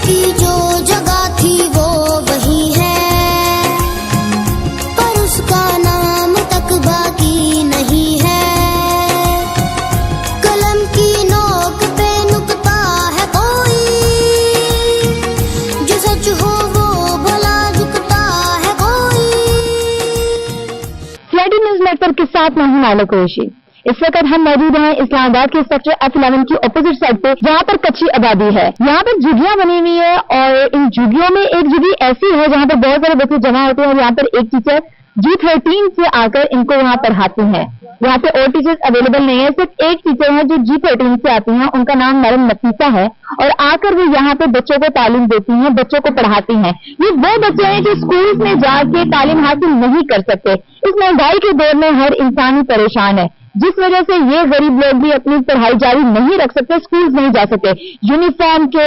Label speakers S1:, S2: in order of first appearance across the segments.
S1: की जो जगह थी वो वही है, पर उसका नाम तक बाकी नहीं है। कलम की नोक पे नुकता है कोई, जो सच हो वो भला झुकता है कोई।
S2: फ्लडी न्यूज नेटवर्क के साथ मैं हूं नाला कुरैशी। इस वक्त हम मौजूद हैं इस्लामाबाद के सेक्टर F11 की ऑपोजिट साइड पे, जहाँ पर कच्ची आबादी है। यहाँ पर झुग्गियां बनी हुई है और इन झुग्गियों में एक झुग्गी ऐसी है जहाँ पर बहुत सारे बच्चे जमा होते हैं और यहाँ पर एक टीचर G13 से आकर इनको यहाँ पढ़ाती हैं। यहाँ पे और टीचर्स अवेलेबल नहीं है, सिर्फ एक टीचर है जो G13 से आती हैं, उनका नाम मैडम नफीसा है और आकर वो यहाँ पे बच्चों को तालीम देती हैं, बच्चों को पढ़ाती हैं। ये वो बच्चे हैं जो स्कूल में जाके तालीम हासिल नहीं कर सकते। इस महंगाई के दौर में हर इंसान ही परेशान है, जिस वजह से ये गरीब लोग भी अपनी पढ़ाई जारी नहीं रख सकते, स्कूल नहीं जा सकते। यूनिफॉर्म के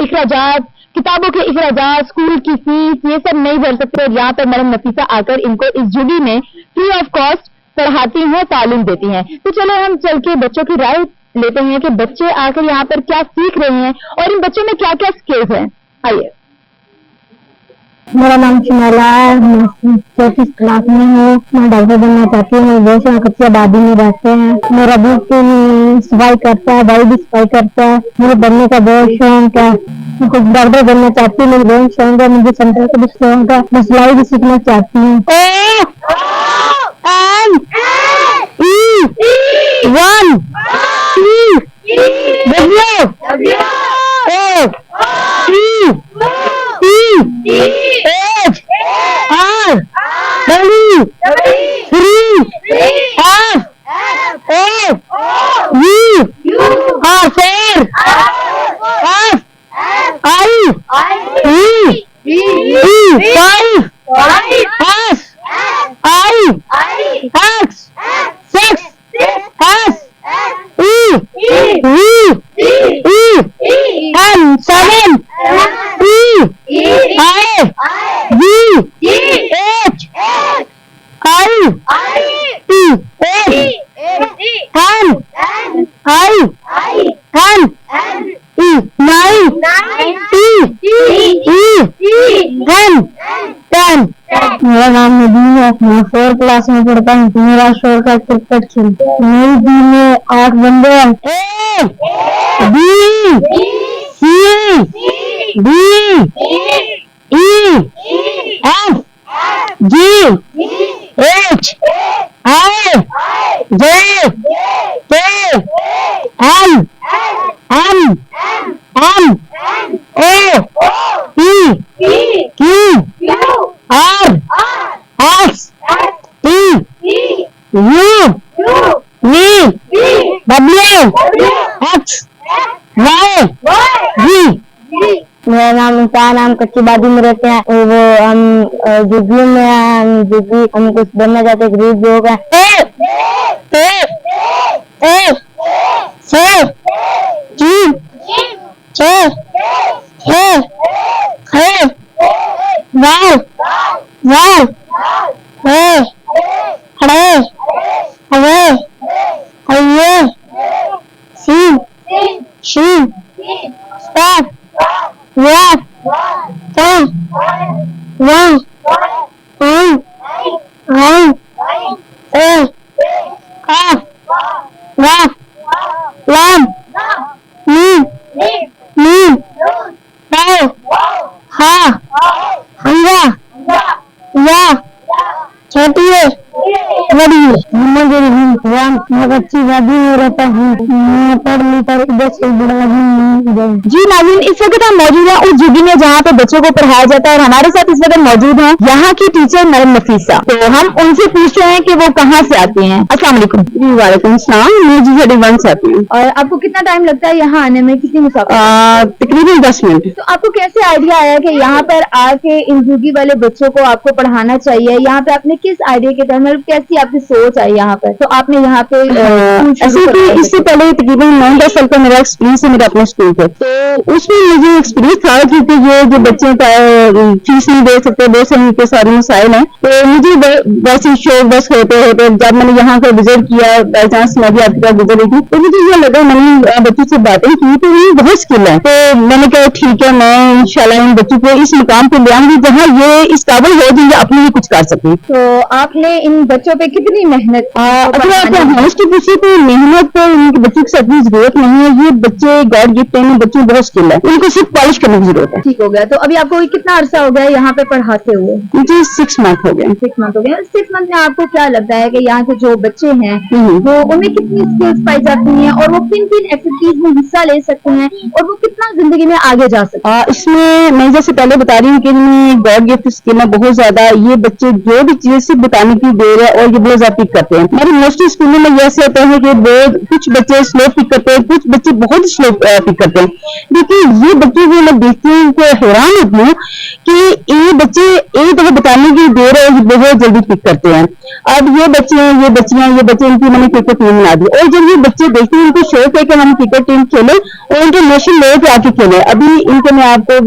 S2: इखराजात, किताबों के इखराजात, स्कूल की फीस, ये सब नहीं भर सकते। और यहाँ पर मैडम नफीसा आकर इनको इस झुग्गी में फ्री ऑफ कॉस्ट पढ़ाती हैं, तालीम देती हैं। तो चलो हम चल के बच्चों की राय लेते हैं कि बच्चे आकर यहाँ पर क्या सीख रहे हैं और इन बच्चों में क्या क्या स्किल्स हैं। आइए।
S3: मेरा नाम शिमाला है, मैं 4th क्लास में हूँ। मैं डॉक्टर बनना चाहती हूँ। बहुत से कच्ची आबादी में रहते हैं। मेरा भी सफाई करता है, भाई भी सफाई करता है। मुझे बनने का बहुत शौक है, मैं डॉक्टर बनना चाहती हूँ। मुझे बहुत शौक है, मुझे सेंटर का भी शौक है, मैं सिलाई भी सीखना चाहती हूँ। मेरा नाम नदीम है, मैं 4th क्लास में पढ़ता हूँ। मेरा शौक है क्रिकेट खेलना। मेरी टीम में 8 बंदे हैं। A B C D E F G H I J K L M N O P Q R S T U V W X Y Z। मेरा नाम इंसान, हम कच्ची बादी में रहते हैं। वो हम झुग्गियों में हैं, हम कुछ बनना चाहते हैं, गरीब लोग हैं। अच्छी वादी में रहता हूँ, पढ़ लिखकर इधर से बड़ा।
S2: जी नाज़रीन, इस वक्त हम मौजूद हैं उस झुग्गी में जहाँ पे बच्चों को पढ़ाया जाता है और हमारे साथ इस वक्त मौजूद हैं यहाँ की टीचर मैडम नफीसा। तो हम उनसे पूछ रहे हैं कि वो कहाँ से आती हैं। अस्सलाम वालेकुम।
S3: जी वालेकुम सलाम, मैं G31 से आती हूँ।
S2: और आपको कितना टाइम लगता है यहाँ आने में, कितनी मुसाफिर?
S3: तकरीबन 10 मिनट।
S2: तो आपको कैसे आइडिया आया कि यहाँ पर आके इन झुग्गी वाले बच्चों को आपको पढ़ाना चाहिए? यहाँ पे आपने किस आइडिया के तहत, मतलब कैसी आपकी सोच आई यहाँ पर, तो आपने यहाँ पे
S3: ऐसे कि इससे पहले तकरीबन 9-10 साल का मेरा एक्सपीरियंस है मेरा अपने स्कूल पे। तो उसमें मुझे एक्सपीरियंस था क्योंकि ये जो बच्चे का फीस नहीं दे सकते, बहुत सारे उनके सारे मसाइल हैं, तो मुझे वैसे शौक बस होते होते जब मैंने यहाँ का विजिट किया, बाई चांस मैं भी आपके पास गुजर रही थी, तो मुझे ये लगा, मैंने बच्चों से बातें की तो ये बहुत स्किल है, तो मैंने कहा ठीक है, मैं इंशाल्लाह इन बच्चों को इस मुकाम पे ले आऊंगी जहाँ ये इस काबिल हो जो ये अपने लिए कुछ कर सके।
S2: तो आपने इन बच्चों पे कितनी मेहनत की?
S3: अगर आप हॉनेस्टली पूछिए तो मेहनत तो इनके बच्चों की सभी जरूरत नहीं है, ये बच्चे गॉड गिफ्ट है, बच्चों में बहुत स्किल है, इनको सिर्फ पॉलिश करने की जरूरत है।
S2: ठीक हो गया। तो अभी आपको कितना अरसा हो गया यहाँ पे पढ़ाते हुए?
S3: मुझे 6 मंथ हो गए।
S2: 6 मंथ हो गए। 6 मंथ में आपको क्या लगता है कि यहाँ के जो बच्चे हैं वो उनमें कितनी स्किल्स पाई जाती हैं और वो किन किन एक्टिविटीज में हिस्सा ले सकते हैं और वो कितना जिंदगी में आगे जा सकते हैं?
S3: इसमें मैं जैसे पहले बता रही हूँ कि इनमें गॉड गिफ्ट स्किल है बहुत ज्यादा, ये बच्चे जो भी चीज से बताने की देर है और ये बहुत ज्यादा पिक करते हैं। मेरे मोस्टली स्कूलों में ऐसे होता है कि बहुत कुछ बच्चे स्लो पिक करते हैं, कुछ बच्चे बहुत स्लो पिक करते हैं, लेकिन ये बच्चे जो मैं देखती हूँ उनको हैरान होती हूँ कि ये बच्चे एक दफा बताने की देर है, बहुत जल्दी पिक करते हैं। अब ये बच्चे हैं, ये बच्चियां, ये बच्चे, इनकी मैंने क्रिकेट टीम बना दी, और जब ये बच्चे देखते हैं उनको शौक है कि हम क्रिकेट टीम खेलें और उनके नेशनल लेवल पे आके खेलें। अभी इनको मैं आपको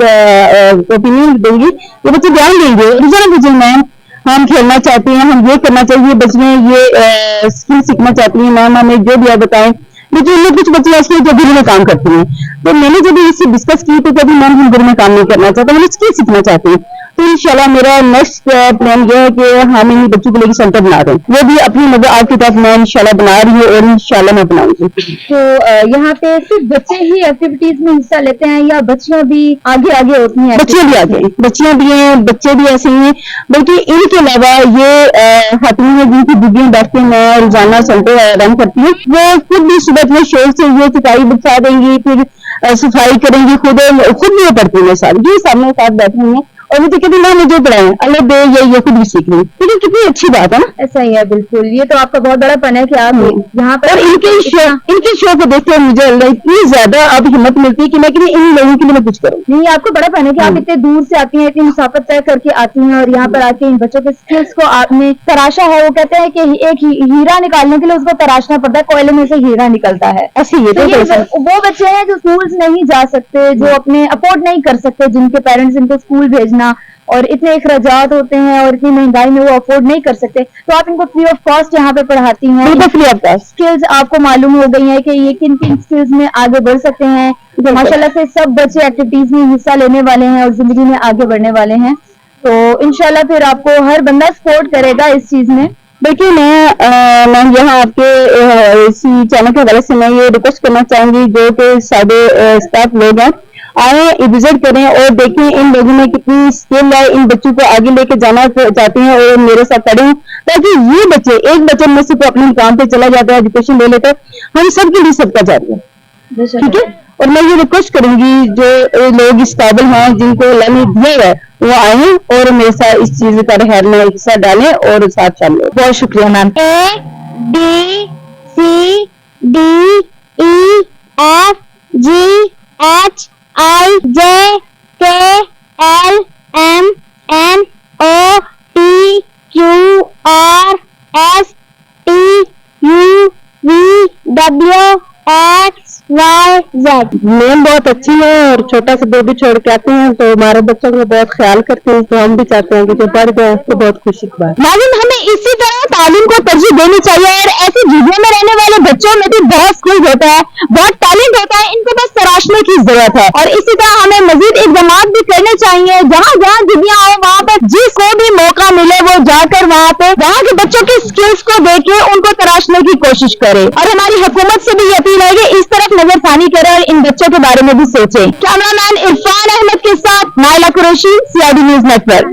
S3: ओपिनियन दूंगी, ये बच्चे ध्यान देंगे, रिजल्ट मुझे मैम हम खेलना चाहते हैं, हम ये करना चाहिए, बच्चियां ये स्किल सीखना चाहती हैं, मैम हमें जो भी आप बताएं, लेकिन इनमें कुछ बच्चे ऐसे हैं जो दिल्ली में काम करती हैं। तो मैंने जब इससे डिस्कस की तो कभी मैम हम दिल्ली में काम नहीं करना चाहते, हम स्किल सीखना चाहते हैं। तो इंशाल्लाह मेरा नेक्स्ट प्लान ये है कि हम इन बच्चों को लेकर सेंटर बना रहे हैं, वो भी अपनी नजर आपकी तरफ मैं इंशाल्लाह बना रही हूँ और इंशाल्लाह मैं बनाऊंगी।
S2: तो यहाँ पे सिर्फ बच्चे ही एक्टिविटीज में हिस्सा लेते हैं या बच्चियां भी आगे आगे होती हैं?
S3: बच्चियां भी आगे, बच्चियां भी हैं, बच्चे भी ऐसे ही हैं, बल्कि इनके अलावा ये खातून है जिनकी दीदियां बैठती हैं, मैं रोजाना सेंटर रन करती हूँ, वो खुद भी सुबह अपने शौक से ये सिखाई बिछा देंगी, फिर सफाई करेंगी, खुद भी वो पढ़ती है सारी, ये सामने साथ बैठे हुए हैं और मुझे कहती ना मुझे पढ़ाएं, अल्लाह दे ये खुद भी सीख रही, लेकिन कितनी अच्छी बात है ना।
S2: ऐसा ही है, बिल्कुल। ये तो आपका बहुत बड़ा पन है कि आप यहाँ पर
S3: और इनके शो को देखते हुए मुझे अल्लाह इतनी ज्यादा अब हिम्मत मिलती है कि मैं इन लोगों के लिए मैं कुछ करूँ।
S2: नहीं, आपको बड़ा पन है कि आप इतने दूर से आती हैं, इतनी मुसाफत तय करके आती हैं और यहाँ पर आके इन बच्चों के स्किल्स को आपने तराशा है। वो कहते हैं कि एक हीरा निकालने के लिए उसको तराशना पड़ता है, कोयले में से हीरा निकलता है।
S3: ऐसे ही
S2: वो बच्चे हैं जो स्कूल नहीं जा सकते, जो अपने अफोर्ड नहीं कर सकते, जिनके पेरेंट्स इनको स्कूल भेजना और इतने अखराजात होते हैं और इतनी महंगाई में वो अफोर्ड नहीं कर सकते, तो आप इनको फ्री ऑफ कॉस्ट यहाँ पे पढ़ाती हैं।
S3: फ्री ऑफ कॉस्ट स्किल्स
S2: आपको मालूम हो गई है कि ये किन किन स्किल्स में आगे बढ़ सकते हैं। तो माशाल्लाह से सब बच्चे एक्टिविटीज में हिस्सा लेने वाले हैं और जिंदगी में आगे बढ़ने वाले हैं। तो इंशाल्लाह फिर आपको हर बंदा सपोर्ट करेगा इस चीज में।
S3: देखिए मैं यहाँ आपके इसी चैनल के हवाले से मैं ये रिक्वेस्ट करना चाहूंगी जो कि सारे स्टाफ लोग हैं, आए विजिट करें और देखें इन लोगों में कितनी स्किल है, इन बच्चों को आगे लेके जाना चाहते हैं और मेरे साथ पढ़ें, ताकि ये बच्चे एक बच्चे में से अपने मुकाम पे चला जाता है, एजुकेशन ले लेता है, हम सबके लिए सबका जारी है, ठीक है। और मैं ये रिक्वेस्ट करूंगी जो लोग इस काबिल हैं जिनको अल्लाह ने दिया है वो आए और मेरे साथ इस चीज का खैर में हिस्सा डालें और साथ शामिल हो। बहुत शुक्रिया मैम। नेम बहुत अच्छी है और छोटा सा बेबी छोड़ के आते हैं तो हमारे बच्चों को बहुत ख्याल करते हैं, तो हम भी चाहते हैं कि जो पढ़ जाए तो बहुत खुशी की बात।
S2: नाज़रीन, हमें इसी तरह तालीम को तरजीह देनी चाहिए और ऐसी झुग्गियों में रहने वाले बच्चों में भी बहुत स्किल होता है, बहुत टैलेंट होता है, इनको बस तराशने की जरूरत है। और इसी तरह हमें मजीद इक़दाम भी करने चाहिए, जहाँ जहाँ झुग्गियाँ हो वहाँ पर जिसको भी मौका मिले वो जाकर वहाँ पे वहाँ के बच्चों की स्किल्स को देखे, उनको तराशने की कोशिश करे। और हमारी हुकूमत से भी अपील है कि इस तरफ नजरसानी करे और इन बच्चों के बारे में भी सोचे। कैमरामैन इरफान अहमद के साथ Naila Qureshi, CID news network.